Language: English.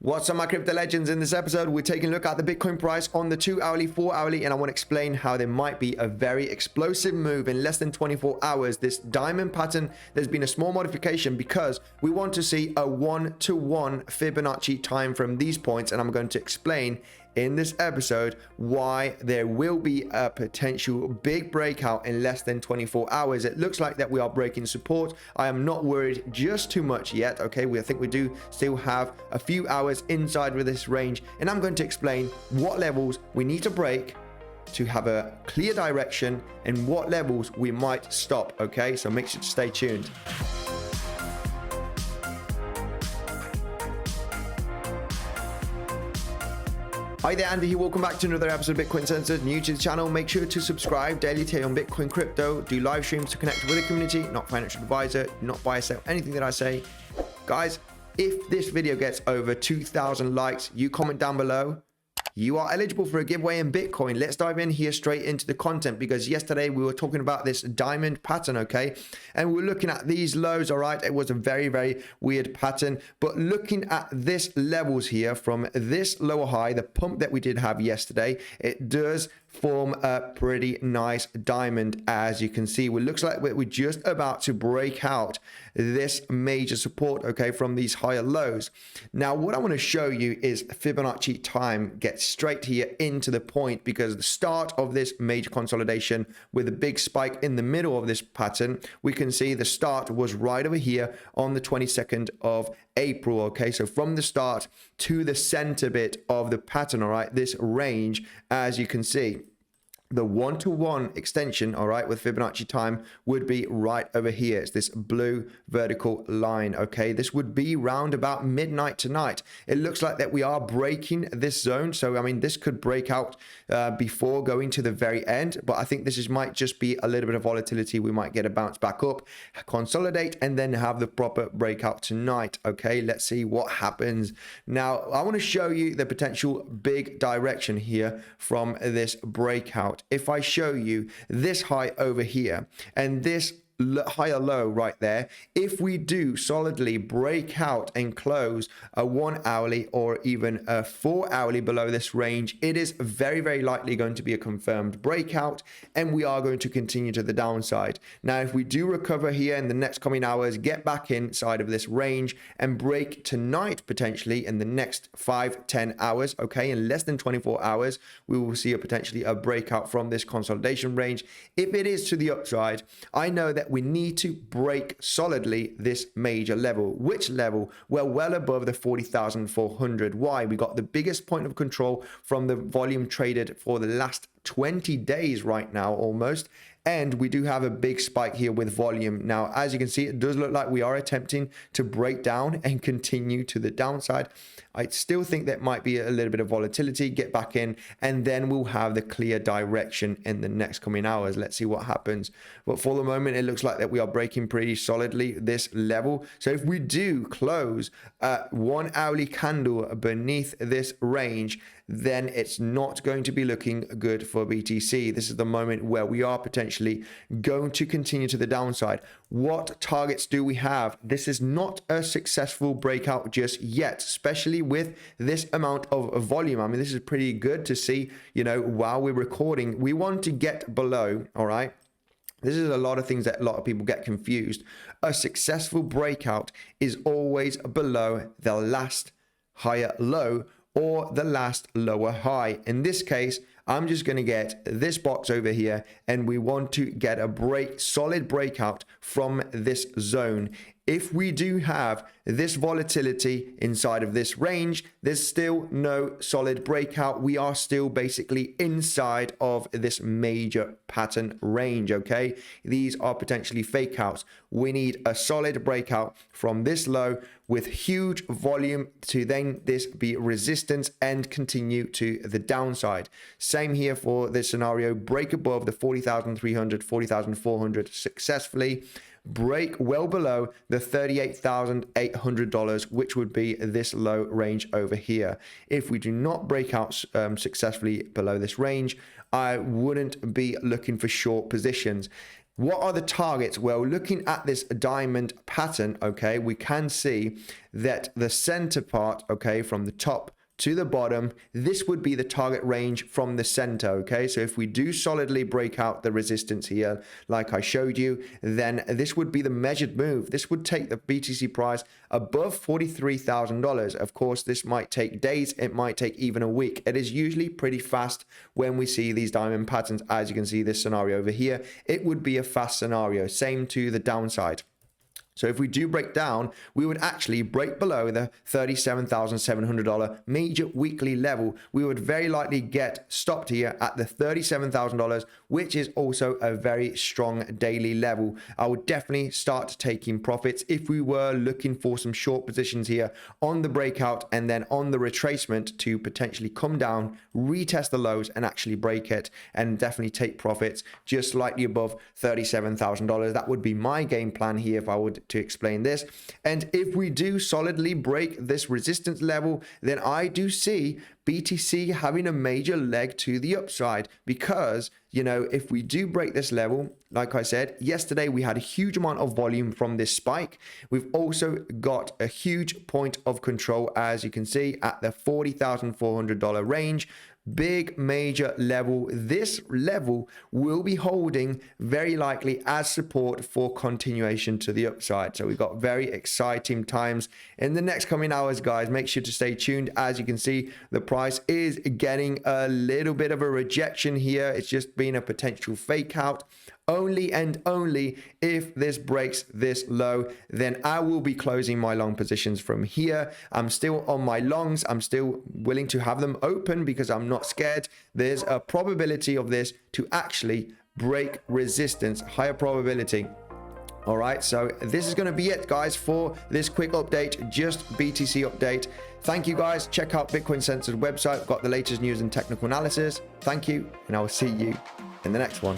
What's up, my crypto legends? In this episode, we're taking a look at the Bitcoin price on the 2 hourly, 4 hourly, and I want to explain how there might be a very explosive move in less than 24 hours. This diamond pattern, there's been a small modification because we want to see a 1-to-1 Fibonacci time from these points, and I'm going to explain in this episode why there will be a potential big breakout in less than 24 hours. It looks like that we are breaking support. I am not worried just too much yet. Okay, I think we do still have a few hours inside with this range, and I'm going to explain what levels we need to break to have a clear direction and what levels we might stop. Okay, so make sure to stay tuned. Hi there, Andy here. Welcome back to another episode of Bitcoinsensus. New to the channel, make sure to subscribe. Daily take on Bitcoin crypto. Do live streams to connect with the community. Not financial advisor. Not buy or sell anything that I say. Guys, if this video gets over 2,000 likes, you comment down below. You are eligible for a giveaway in Bitcoin. Let's dive in here straight into the content, because yesterday we were talking about this diamond pattern, okay? And we were looking at these lows, all right? It was a very, very weird pattern. But looking at this levels here from this lower high, the pump that we did have yesterday, it does form a pretty nice diamond. As you can see, it looks like we're just about to break out this major support, okay, from these higher lows. Now, what I want to show you is Fibonacci time. Get straight here into the point, because the start of this major consolidation with a big spike in the middle of this pattern, we can see the start was right over here on the 22nd of April. Okay, so from the start to the center bit of the pattern, all right, this range, as you can see, the 1-to-1 extension, all right, with Fibonacci time would be right over here. It's this blue vertical line, okay? This would be round about midnight tonight. It looks like that we are breaking this zone. So, I mean, this could break out before going to the very end, but I think might just be a little bit of volatility. We might get a bounce back up, consolidate, and then have the proper breakout tonight, okay? Let's see what happens. Now, I want to show you the potential big direction here from this breakout. If I show you this high over here and this higher low right there, if we do solidly break out and close a 1 hourly or even a 4 hourly below this range, it is very, very likely going to be a confirmed breakout, and we are going to continue to the downside. Now, if we do recover here in the next coming hours, get back inside of this range and break tonight, potentially in the next 5-10 hours, okay, in less than 24 hours, we will see potentially a breakout from this consolidation range. If it is to the upside, I know that we need to break solidly this major level. Which level? Well above the 40,400. Why? We got the biggest point of control from the volume traded for the last 20 days right now almost, and we do have a big spike here with volume. Now, as you can see, it does look like we are attempting to break down and continue to the downside. I still think that might be a little bit of volatility. Get back in, and then we'll have the clear direction in the next coming hours. Let's see what happens. But for the moment, it looks like that we are breaking pretty solidly this level. So if we do close a 1 hourly candle beneath this range, then it's not going to be looking good for BTC. This is the moment where we are potentially going to continue to the downside. What targets do we have? This is not a successful breakout just yet, especially with this amount of volume. I mean, this is pretty good to see, you know, while we're recording. We want to get below, all right? This is a lot of things that a lot of people get confused. A successful breakout is always below the last higher low or the last lower high. In this case, I'm just going to get this box over here, and we want to get a solid breakout from this zone. If we do have this volatility inside of this range, there's still no solid breakout. We are still basically inside of this major pattern range, okay? These are potentially fake outs. We need a solid breakout from this low with huge volume to then this be resistance and continue to the downside. Same here for this scenario. Break above the 40,300, 40,400 successfully. Break well below the $38,800, which would be this low range over here. If we do not break out successfully below this range, I wouldn't be looking for short positions. What are the targets? Well, looking at this diamond pattern, okay, we can see that the center part, okay, from the top to the bottom, this would be the target range from the center, okay? So if we do solidly break out the resistance here, like I showed you, then this would be the measured move. This would take the BTC price above $43,000. Of course, this might take days, it might take even a week. It is usually pretty fast when we see these diamond patterns. As you can see this scenario over here, it would be a fast scenario. Same to the downside. So if we do break down, we would actually break below the $37,700 major weekly level. We would very likely get stopped here at the $37,000, which is also a very strong daily level. I would definitely start taking profits if we were looking for some short positions here on the breakout and then on the retracement to potentially come down, retest the lows and actually break it, and definitely take profits just slightly above $37,000. That would be my game plan here if I would to explain this. And if we do solidly break this resistance level, then I do see BTC having a major leg to the upside, because, you know, if we do break this level, like I said, yesterday we had a huge amount of volume from this spike. We've also got a huge point of control, as you can see, at the $40,400 range. Big major level. This level will be holding very likely as support for continuation to the upside. So we've got very exciting times in the next coming hours, guys. Make sure to stay tuned. As you can see, the price is getting a little bit of a rejection here. It's just been a potential fake out. Only and only if this breaks this low, then I will be closing my long positions from here. I'm still on my longs. I'm still willing to have them open because I'm not scared. There's a probability of this to actually break resistance, higher probability. All right, so this is going to be it, guys, for this quick update, just BTC update. Thank you, guys. Check out Bitcoinsensus website. Got the latest news and technical analysis. Thank you, and I will see you in the next one.